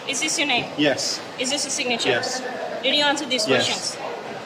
Is this your name? Yes. Is this a signature? Yes. Did you answer these Yes. questions?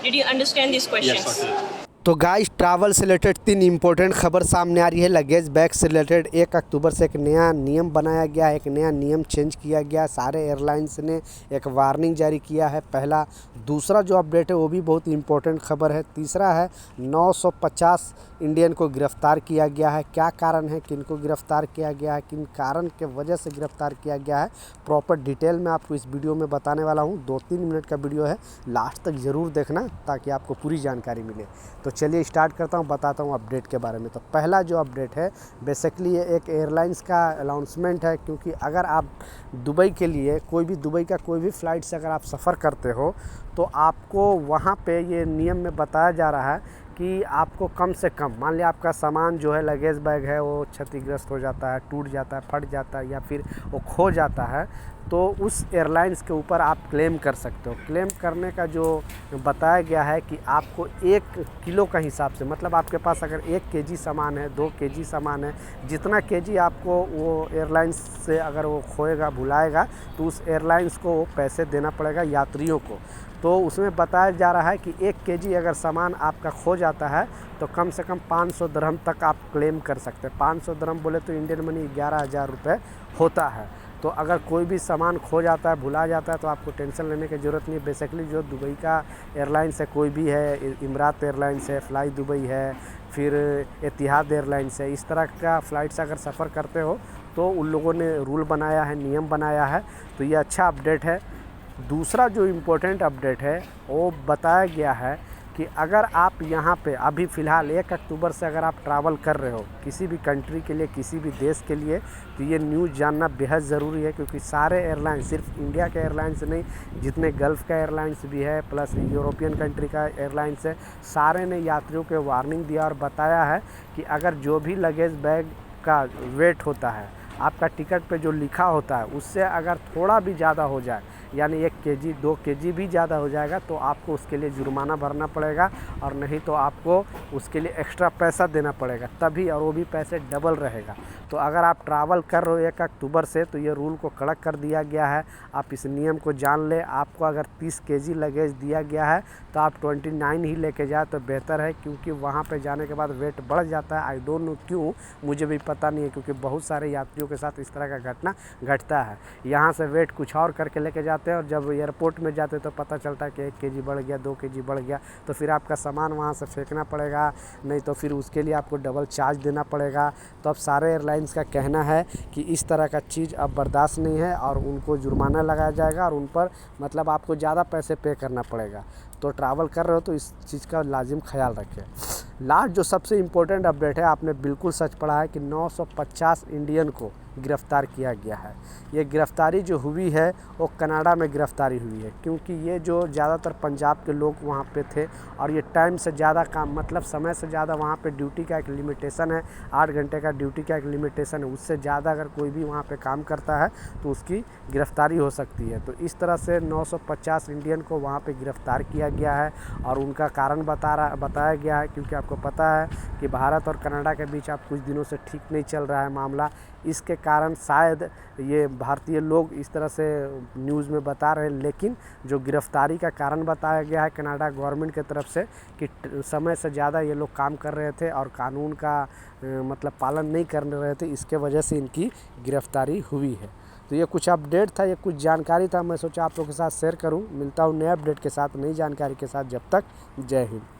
Did you understand these questions? Yes, I did. तो guys travel से related 3 important खबर सामने आ रही है। Luggage bag से related 1 अक्टूबर से एक नया नियम बनाया गया है, एक नया नियम चेंज किया गया। सारे एयरलाइंस ने एक वार्निंग जारी किया है। पहला। दूसरा जो अपडेट है वो भी बहुत इंपॉर्टेंट खबर है। तीसरा है 950 इंडियन को गिरफ़्तार किया गया है। क्या कारण है, किन को गिरफ़्तार किया गया है, किन कारण के वजह से गिरफ़्तार किया गया है, प्रॉपर डिटेल में आपको इस वीडियो में बताने वाला हूँ। 2-3 मिनट का वीडियो है, लास्ट तक ज़रूर देखना ताकि आपको पूरी जानकारी मिले। तो चलिए स्टार्ट करता हूँ, बताता हूँ अपडेट के बारे में। तो पहला जो अपडेट है बेसिकली ये एक एयरलाइंस का अनाउंसमेंट है, क्योंकि अगर आप दुबई के लिए दुबई का कोई भी फ़्लाइट से अगर आप सफ़र करते हो तो आपको वहाँ पे ये नियम में बताया जा रहा है कि आपको कम से कम, मान लिया आपका सामान जो है लगेज बैग है वो क्षतिग्रस्त हो जाता है, टूट जाता है, फट जाता है या फिर वो खो जाता है, तो उस एयरलाइंस के ऊपर आप क्लेम कर सकते हो। क्लेम करने का जो बताया गया है कि आपको 1 किलो का हिसाब से, मतलब आपके पास अगर 1 केजी सामान है, 2 केजी सामान है, जितना केजी आपको वो एयरलाइंस से अगर वो खोएगा, भुलाएगा, तो उस एयरलाइंस को वो पैसे देना पड़ेगा यात्रियों को। तो उसमें बताया जा रहा है कि 1 केजी अगर सामान आपका खो जाता है तो कम से कम 500 दिरहम तक आप क्लेम कर सकते हैं। 500 दिरहम बोले तो इंडियन मनी 11,000 रुपये होता है। तो अगर कोई भी सामान खो जाता है, भुला जाता है, तो आपको टेंशन लेने की ज़रूरत नहीं। बेसिकली जो दुबई का एयरलाइंस है, कोई भी है, इमरात एयरलाइंस है, फ्लाई दुबई है, फिर एतिहाद एयरलाइंस है, इस तरह का फ़्लाइट से अगर सफ़र करते हो तो उन लोगों ने रूल बनाया है, नियम बनाया है। तो ये अच्छा अपडेट है। दूसरा जो इम्पोर्टेंट अपडेट है वो बताया गया है कि अगर आप यहाँ पे अभी फ़िलहाल 1 अक्टूबर से अगर आप ट्रैवल कर रहे हो किसी भी कंट्री के लिए, किसी भी देश के लिए, तो ये न्यूज़ जानना बेहद ज़रूरी है, क्योंकि सारे एयरलाइंस, सिर्फ इंडिया के एयरलाइंस नहीं, जितने गल्फ़ का एयरलाइंस भी है प्लस यूरोपियन कंट्री का एयरलाइंस है, सारे ने यात्रियों को वार्निंग दिया और बताया है कि अगर जो भी लगेज बैग का वेट होता है, आपका टिकट पे जो लिखा होता है, उससे अगर थोड़ा भी ज़्यादा हो जाए, यानी 1 केजी 2 केजी भी ज़्यादा हो जाएगा, तो आपको उसके लिए जुर्माना भरना पड़ेगा, और नहीं तो आपको उसके लिए एक्स्ट्रा पैसा देना पड़ेगा तभी, और वो भी पैसे डबल रहेगा। तो अगर आप ट्रैवल कर रहे हो 1 अक्टूबर से, तो ये रूल को कड़क कर दिया गया है। आप इस नियम को जान ले। आपको अगर 30 केजी लगेज दिया गया है तो आप 29 ही लेके जाए तो बेहतर है, क्योंकि वहाँ पे जाने के बाद वेट बढ़ जाता है। आई डोंट नो क्यों, मुझे भी पता नहीं है, क्योंकि बहुत सारे यात्रियों के साथ इस तरह का घटना घटता है। यहाँ से वेट कुछ और करके लेके जाते हैं और जब एयरपोर्ट में जाते तो पता चलता है कि 1 केजी बढ़ गया, 2 केजी बढ़ गया, तो फिर आपका सामान वहाँ से फेंकना पड़ेगा, नहीं तो फिर उसके लिए आपको डबल चार्ज देना पड़ेगा। तो अब सारे एयरलाइंस का कहना है कि इस तरह का चीज़ अब बर्दाश्त नहीं है और उनको जुर्माना लगाया जाएगा और उन पर मतलब आपको ज़्यादा पैसे पे करना पड़ेगा। तो ट्रैवल कर रहे हो तो इस चीज़ का लाजिम ख्याल रखें। लास्ट जो सबसे इम्पोर्टेंट अपडेट है, आपने बिल्कुल सच पढ़ा है कि 950 इंडियन को गिरफ़्तार किया गया है। ये गिरफ़्तारी जो हुई है वो कनाडा में गिरफ़्तारी हुई है, क्योंकि ये जो ज़्यादातर पंजाब के लोग वहाँ पे थे और ये टाइम से ज़्यादा काम, मतलब समय से ज़्यादा वहाँ पे ड्यूटी का एक लिमिटेशन है, 8 घंटे का ड्यूटी का एक लिमिटेशन है। उससे ज़्यादा अगर कोई भी वहाँ पे काम करता है तो उसकी गिरफ़्तारी हो सकती है। तो इस तरह से 950 इंडियन को वहाँ पे गिरफ़्तार किया गया है और उनका कारण बताया गया है, क्योंकि आपको पता है कि भारत और कनाडा के बीच अब कुछ दिनों से ठीक नहीं चल रहा है मामला। इसके कारण शायद ये भारतीय लोग इस तरह से न्यूज़ में बता रहे हैं, लेकिन जो गिरफ़्तारी का कारण बताया गया है कनाडा गवर्नमेंट की तरफ से कि समय से ज़्यादा ये लोग काम कर रहे थे और कानून का मतलब पालन नहीं कर रहे थे, इसके वजह से इनकी गिरफ़्तारी हुई है। तो ये कुछ अपडेट था, ये कुछ जानकारी था, मैं सोचा आप लोगों के साथ शेयर करूं। मिलता हूं नए अपडेट के साथ, नई जानकारी के साथ। जब तक जय हिंद।